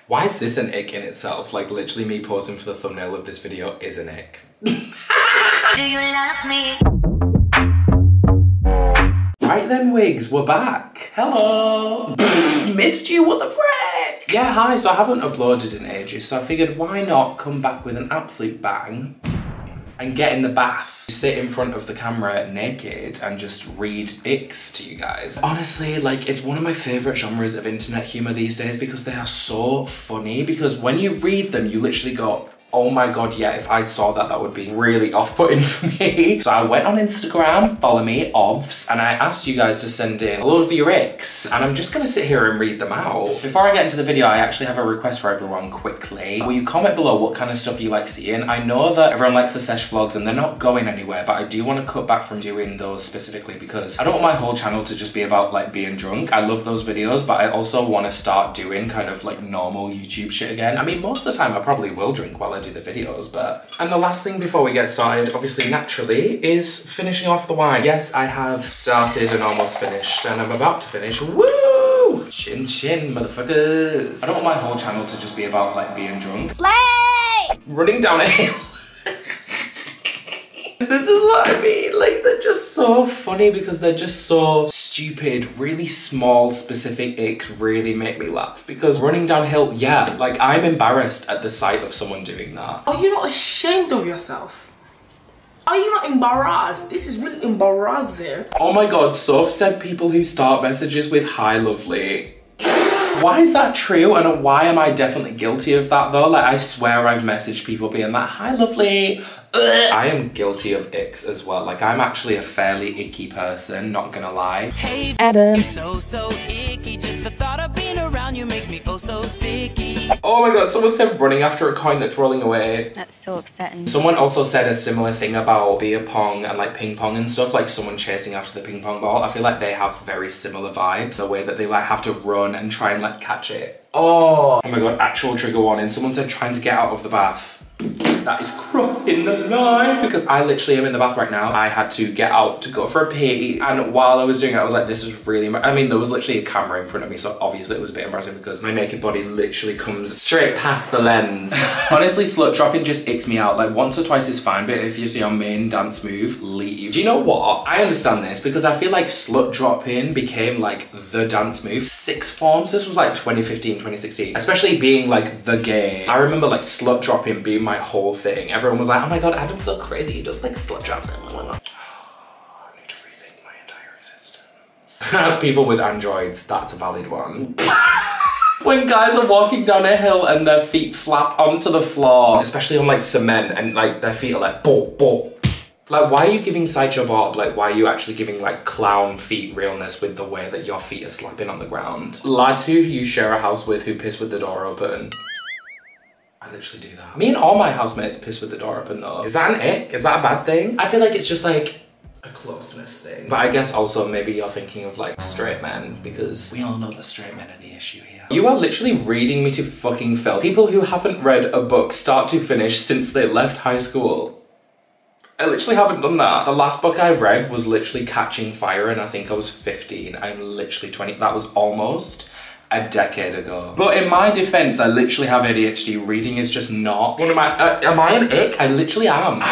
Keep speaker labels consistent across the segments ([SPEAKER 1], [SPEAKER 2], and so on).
[SPEAKER 1] Why is this an ick in itself? Like literally me posing for the thumbnail of this video is an ick. Do you love me? Right then, wigs, we're back. Hello. Missed you, what the frick? Yeah, hi, so I haven't uploaded in ages, so I figured why not come back with an absolute bang and get in the bath. Sit in front of the camera naked and just read icks to you guys. Honestly, like, it's one of my favorite genres of internet humor these days because they are so funny, because when you read them, you literally go, oh my god, yeah, if I saw that, that would be really off-putting for me. So I went on Instagram, follow me, obvs, and I asked you guys to send in a lot of your icks, and I'm just gonna sit here and read them out. Before I get into the video, I actually have a request for everyone quickly. Will you comment below what kind of stuff you like seeing? I know that everyone likes the sesh vlogs and they're not going anywhere, but I do want to cut back from doing those specifically because I don't want my whole channel to just be about like being drunk. I love those videos, but I also want to start doing kind of like normal YouTube shit again. I mean, most of the time I probably will drink while I do the videos, but... And the last thing before we get started, obviously naturally, is finishing off the wine. Yes, I have started and almost finished, and I'm about to finish. Woo! Chin chin, motherfuckers. I don't want my whole channel to just be about like being drunk. Slay! Running down a hill. This is what I mean, like they're just so funny because they're just so stupid. Really small specific icks really make me laugh because running downhill, yeah, like I'm embarrassed at the sight of someone doing that.
[SPEAKER 2] Are you not ashamed of yourself? Are you not embarrassed? This is really embarrassing.
[SPEAKER 1] Oh my god, Soph said people who start messages with hi lovely. Why is that true and why am I definitely guilty of that though? Like I swear I've messaged people being like, hi lovely. I am guilty of icks as well. Like I'm actually a fairly icky person, not gonna lie.
[SPEAKER 3] Hey Adam, so icky. Just the thought of being around you makes me oh so sicky.
[SPEAKER 1] Oh my god, someone said running after a coin that's rolling away.
[SPEAKER 4] That's so upsetting.
[SPEAKER 1] Someone also said a similar thing about beer pong and like ping pong and stuff, like someone chasing after the ping pong ball. I feel like they have very similar vibes, the way that they like have to run and try and like catch it. Oh my god, actual trigger warning. Someone said trying to get out of the bath. That is crossing the line. Because I literally am in the bath right now. I had to get out to go for a pee. And while I was doing it, I was like, this is really, I mean, there was literally a camera in front of me. So obviously it was a bit embarrassing because my naked body literally comes straight past the lens. Honestly, slut dropping just icks me out. Like once or twice is fine, but if you see your main dance move, leave. Do you know what? I understand this because I feel like slut dropping became like the dance move. Sixth forms, this was like 2015, 2016. Especially being like the gay. I remember like slut dropping being my whole thing. Everyone was like, oh my god, Adam's so crazy, he does like slut dropping. I need to rethink my entire existence. People with androids, that's a valid one. When guys are walking down a hill and their feet flap onto the floor, especially on like cement, and like their feet are like bop bop. Like why are you giving sideshow bob? Like why are you actually giving like clown feet realness with the way that your feet are slapping on the ground? Lads who you share a house with who piss with the door open. I literally do that. Me and all my housemates piss with the door open though. Is that an ick? Is that a bad thing? I feel like it's just like a closeness thing. But I guess also maybe you're thinking of like straight men because we all know that straight men are the issue here. You are literally reading me to fucking filth. People who haven't read a book start to finish since they left high school. I literally haven't done that. The last book I read was literally Catching Fire and I think I was 15. I'm literally 20. That was almost a decade ago. But in my defense, I literally have ADHD. Reading is just not one of my, am I an ick? I literally am.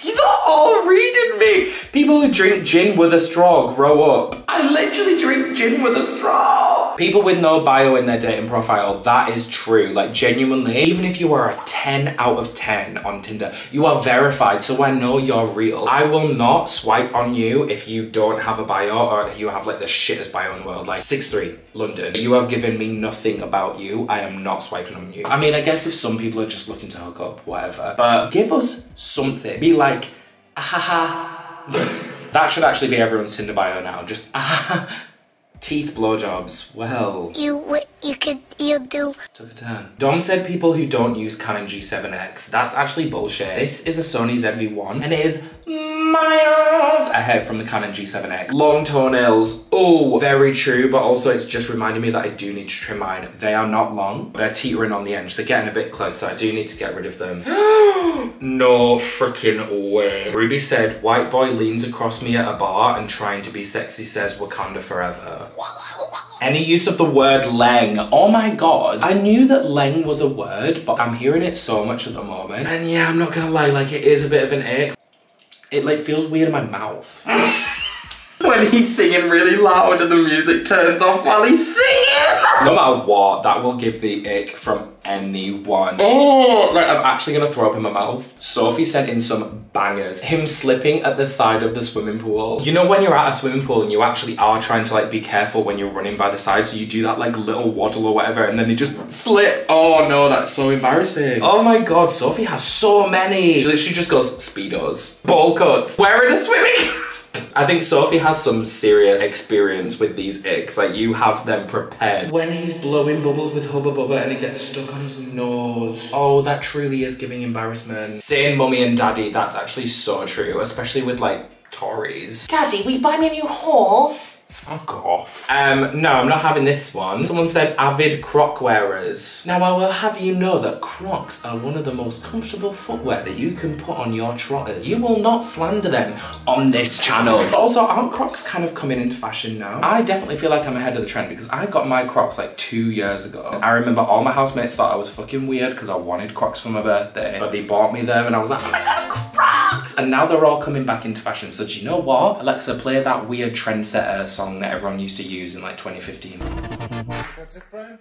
[SPEAKER 1] These are all reading me. People who drink gin with a straw grow up. I literally drink gin with a straw. People with no bio in their dating profile, that is true. Like genuinely, even if you are a 10 out of 10 on Tinder, you are verified, so I know you're real. I will not swipe on you if you don't have a bio or you have like the shittest bio in the world, like 6'3", London. You have given me nothing about you. I am not swiping on you. I mean, I guess if some people are just looking to hook up, whatever, but give us something. Be like, ahaha. That should actually be everyone's Tinder bio now. Just ahaha. Teeth blowjobs. Well, you do. Took a turn. Dom said people who don't use Canon G7X. That's actually bullshit. This is a Sony ZV-1 and it is miles ahead from the Canon G7X. Long toenails. Oh, very true, but also it's just reminding me that I do need to trim mine. They are not long. They're teetering on the edge. They're getting a bit close, so I do need to get rid of them. No freaking way. Ruby said, white boy leans across me at a bar and trying to be sexy says Wakanda forever. Any use of the word leng. Oh my god. I knew that leng was a word, but I'm hearing it so much at the moment. And yeah, I'm not gonna lie, like it is a bit of an ick. It like feels weird in my mouth. When he's singing really loud and the music turns off while he's singing. No matter what, that will give the ick from anyone. Oh, like I'm actually gonna throw up in my mouth. Sophie sent in some bangers. Him slipping at the side of the swimming pool. You know when you're at a swimming pool and you actually are trying to like be careful when you're running by the side, so you do that like little waddle or whatever and then you just slip. Oh no, that's so embarrassing. Oh my god, Sophie has so many. She literally just goes Speedos, bowl cuts, wearing a swimming. I think Sophie has some serious experience with these icks, like you have them prepared. When he's blowing bubbles with Hubba Bubba and it gets stuck on his nose. Oh, that truly is giving embarrassment. Saying mummy and daddy, that's actually so true, especially with like Tories.
[SPEAKER 2] Daddy, will you buy me a new horse?
[SPEAKER 1] Fuck off. No, I'm not having this one. Someone said avid croc wearers. Now I will have you know that Crocs are one of the most comfortable footwear that you can put on your trotters. You will not slander them on this channel. But also, aren't Crocs kind of coming into fashion now? I definitely feel like I'm ahead of the trend because I got my Crocs like 2 years ago. I remember all my housemates thought I was fucking weird because I wanted Crocs for my birthday, but they bought me them and I was like, oh my god, Crocs! And now they're all coming back into fashion. So do you know what? Alexa, play that weird trendsetter song that everyone used to use in like 2015. That's it, Brian?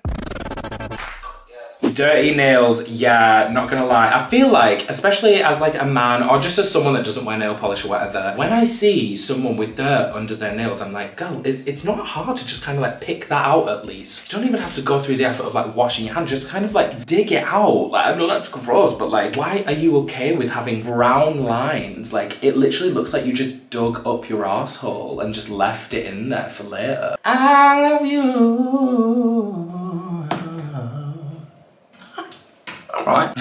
[SPEAKER 1] Dirty nails, yeah, not gonna lie. I feel like, especially as like a man or just as someone that doesn't wear nail polish or whatever, when I see someone with dirt under their nails, I'm like, girl, it's not hard to just kind of like pick that out at least. You don't even have to go through the effort of like washing your hand, just kind of like dig it out. Like, I know that's gross, but like, why are you okay with having brown lines? Like, it literally looks like you just dug up your asshole and just left it in there for later. I love you. Right.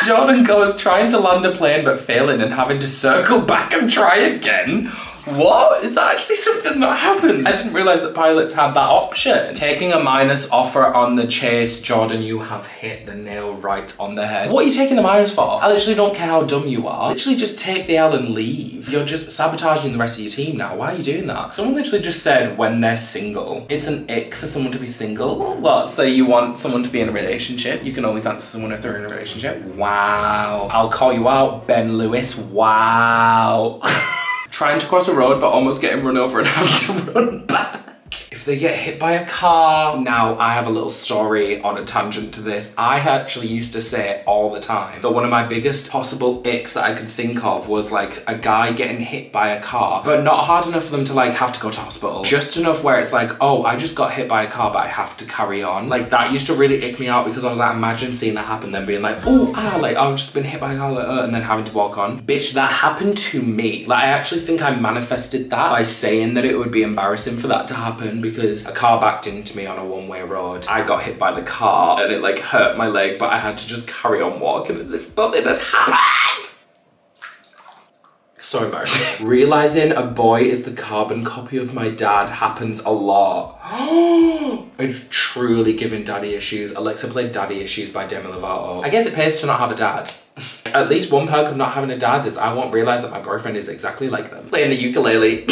[SPEAKER 1] Jordan goes trying to land a plane but failing and having to circle back and try again. What? Is that actually something that happens? I didn't realise that pilots had that option. Taking a minus offer on the chase. Jordan, you have hit the nail right on the head. What are you taking the minus for? I literally don't care how dumb you are. Literally just take the L and leave. You're just sabotaging the rest of your team now. Why are you doing that? Someone literally just said when they're single. It's an ick for someone to be single. What? So you want someone to be in a relationship? You can only fancy someone if they're in a relationship? Wow. I'll call you out, Ben Lewis. Wow. Trying to cross a road but almost getting run over and having to run back. If they get hit by a car. Now, I have a little story on a tangent to this. I actually used to say it all the time, but one of my biggest possible icks that I could think of was like a guy getting hit by a car, but not hard enough for them to like have to go to hospital. Just enough where it's like, oh, I just got hit by a car, but I have to carry on. Like that used to really ick me out because I was like, imagine seeing that happen, then being like, oh, like I've just been hit by a car, and then having to walk on. Bitch, that happened to me. Like I actually think I manifested that by saying that it would be embarrassing for that to happen because a car backed into me on a one-way road. I got hit by the car and it like hurt my leg, but I had to just carry on walking as if nothing had happened. So embarrassing. Realizing a boy is the carbon copy of my dad happens a lot. It's truly giving daddy issues. Alexa played Daddy Issues by Demi Lovato. I guess it pays to not have a dad. At least one perk of not having a dad is I won't realize that my boyfriend is exactly like them. Playing the ukulele.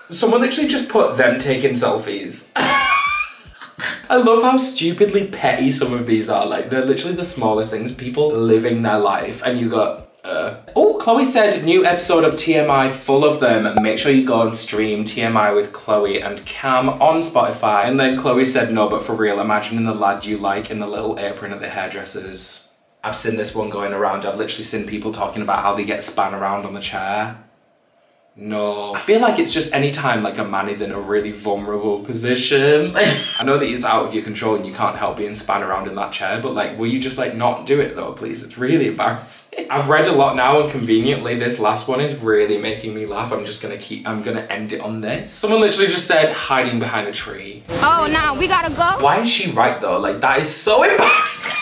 [SPEAKER 1] Someone literally just put them taking selfies. I love how stupidly petty some of these are. Like, they're literally the smallest things. People living their life and you go, Oh, Chloe said new episode of TMI full of them. Make sure you go and stream TMI with Chloe and Cam on Spotify. And then Chloe said, no, but for real, imagining the lad you like in the little apron at the hairdressers. I've seen this one going around. I've literally seen people talking about how they get span around on the chair. No. I feel like it's just any time like a man is in a really vulnerable position. I know that it's out of your control and you can't help being spun around in that chair, but like, will you just like not do it though, please? It's really embarrassing. I've read a lot now and conveniently this last one is really making me laugh. I'm gonna end it on this. Someone literally just said, hiding behind a tree.
[SPEAKER 4] Oh, now we gotta go.
[SPEAKER 1] Why is she right though? Like, that is so embarrassing.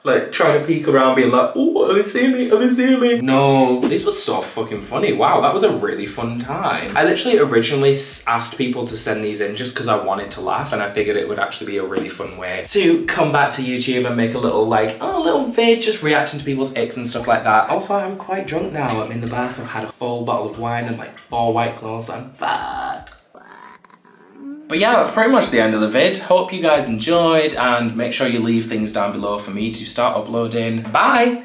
[SPEAKER 1] Like, trying to peek around being like, oh, are they seeing me? Are they seeing me? No, this was so fucking funny. Wow, that was a really fun time. I literally originally asked people to send these in just because I wanted to laugh and I figured it would actually be a really fun way to come back to YouTube and make a little like, oh, a little vid just reacting to people's icks and stuff like that. Also, I'm quite drunk now. I'm in the bath. I've had a full bottle of wine and like 4 White Claws. I'm fat. But yeah, that's pretty much the end of the vid. Hope you guys enjoyed, and make sure you leave things down below for me to start uploading. Bye!